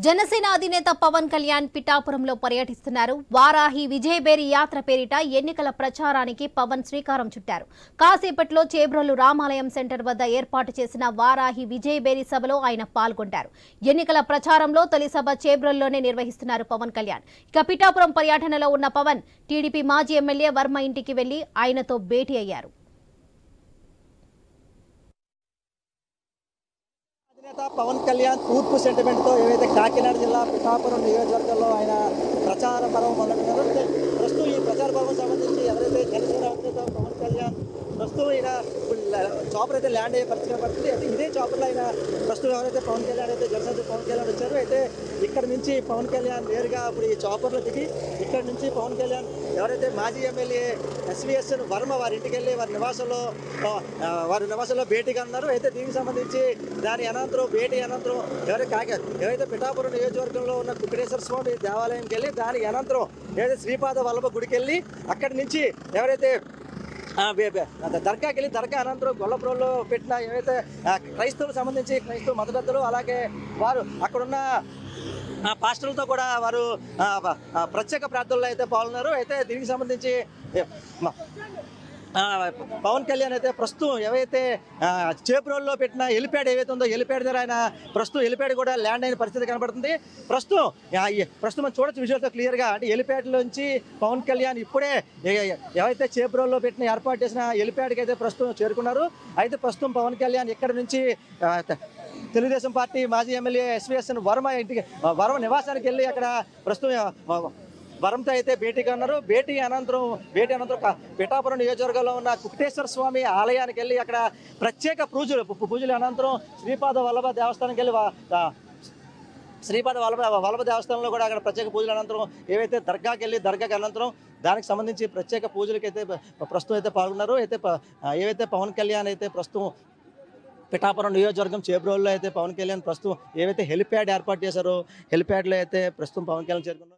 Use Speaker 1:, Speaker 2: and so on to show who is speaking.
Speaker 1: జనసేన అధినేత పవన్ కళ్యాణ్ పిఠాపురంలో పర్యటిస్తున్నారు. వారాహి విజయబేరి యాత్ర పేరిట ఎన్నికల ప్రచారానికి పవన్ శ్రీకారం చుట్టారు. కాసేపట్లో చేబ్రోలు రామాలయం సెంటర్ వద్ద ఏర్పాటు చేసిన వారాహి విజయబేరి సభలో ఆయన పాల్గొంటారు. ఎన్నికల ప్రచారంలో తొలి సభ చేబ్రోల్లోనే నిర్వహిస్తున్నారు పవన్ కళ్యాణ్. ఇక పిఠాపురం పర్యటనలో ఉన్న పవన్ టీడీపీ మాజీ ఎమ్మెల్యే వర్మ ఇంటికి వెళ్లి ఆయనతో భేటీ అయ్యారు.
Speaker 2: పవన్ కళ్యాణ్ తూర్పు సెంటిమెంట్తో ఏవైతే కాకినాడ జిల్లా పిఠాపురం నియోజకవర్గంలో ఆయన ప్రచార పర్వం మొదలుపెట్టారో ప్రస్తుతం ఈ ప్రచార పర్వం సంబంధించి ఎవరైతే జనసేన అధినేత పవన్ కళ్యాణ్ ప్రస్తుతం ఈయన చాపర్ అయితే ల్యాండ్ అయ్యే పరిస్థితి పడుతుంది. అయితే ఇదే చాపర్లో ఆయన ప్రస్తుతం ఎవరైతే పవన్ కళ్యాణ్ అయితే జనసేన పవన్ కళ్యాణ్ వచ్చారో అయితే ఇక్కడ నుంచి పవన్ కళ్యాణ్ నేరుగా ఇప్పుడు ఈ చాపర్లో దిగి ఇక్కడ నుంచి పవన్ కళ్యాణ్ ఎవరైతే మాజీ ఎమ్మెల్యే ఎస్వీఎస్ఎన్ వర్మ వారి ఇంటికి వెళ్ళి వారి నివాసంలో భేటీగా ఉన్నారు. అయితే దీనికి సంబంధించి దాని అనంతరం భేటీ అనంతరం ఎవరైతే పిఠాపురం నియోజకవర్గంలో ఉన్న కుక్కడేశ్వర స్వామి దేవాలయంకి వెళ్ళి దాని అనంతరం ఏదైతే శ్రీపాద వల్లభ గుడికి వెళ్ళి అక్కడి నుంచి ఎవరైతే దర్గాకి వెళ్ళి దర్గా అనంతరం గొల్లపురంలో పెట్టిన ఏవైతే క్రైస్తవులకు సంబంధించి క్రైస్తవ మతపెద్దలు అలాగే వారు అక్కడున్న పాస్టర్లతో కూడా వారు ప్రత్యేక ప్రార్థనలో అయితే పాల్గొన్నారు. అయితే దీనికి సంబంధించి పవన్ కళ్యాణ్ అయితే ప్రస్తుతం ఏవైతే చేబ్రోల్లో పెట్టిన హెలిప్యాడ్ ఏవైతే ఉందో హెలిప్యాడ్ దగ్గర ఆయన ప్రస్తుతం హెలిప్యాడ్ కూడా ల్యాండ్ అయిన పరిస్థితి కనబడుతుంది. ప్రస్తుతం మనం చూడొచ్చు విజువల్తో క్లియర్గా. అంటే హెలిప్యాడ్లోంచి పవన్ కళ్యాణ్ ఇప్పుడే ఏవైతే చేబ్రోల్లో పెట్టిన ఏర్పాటు చేసిన హెలిప్యాడ్కి అయితే ప్రస్తుతం చేరుకున్నారు. అయితే ప్రస్తుతం పవన్ కళ్యాణ్ ఇక్కడ నుంచి తెలుగుదేశం పార్టీ మాజీ ఎమ్మెల్యే ఎస్వీఎస్ఎన్ వర్మ నివాసానికి వెళ్ళి అక్కడ ప్రస్తుతం వరంతో అయితే భేటీగా ఉన్నారు. భేటీ అనంతరం పిఠాపురం నియోజకవర్గంలో ఉన్న కుక్కటేశ్వర స్వామి ఆలయానికి వెళ్ళి అక్కడ ప్రత్యేక పూజలు అనంతరం శ్రీపాద వల్లభ దేవస్థానానికి వెళ్ళి శ్రీపాద వల్లభ దేవస్థానంలో కూడా అక్కడ ప్రత్యేక పూజలు అనంతరం ఏవైతే దర్గాకి వెళ్ళి దర్గాకి అనంతరం దానికి సంబంధించి ప్రత్యేక పూజలకి అయితే ప్రస్తుతం అయితే పాల్గొన్నారు. అయితే ఏవైతే పవన్ కళ్యాణ్ అయితే ప్రస్తుతం పిఠాపురం నియోజకవర్గం చేబ్రోల్లో అయితే పవన్ కళ్యాణ్ ప్రస్తుతం ఏవైతే హెలిప్యాడ్ ఏర్పాటు చేశారో హెలిప్యాడ్లో అయితే ప్రస్తుతం పవన్ కళ్యాణ్ చేరుకున్నారు.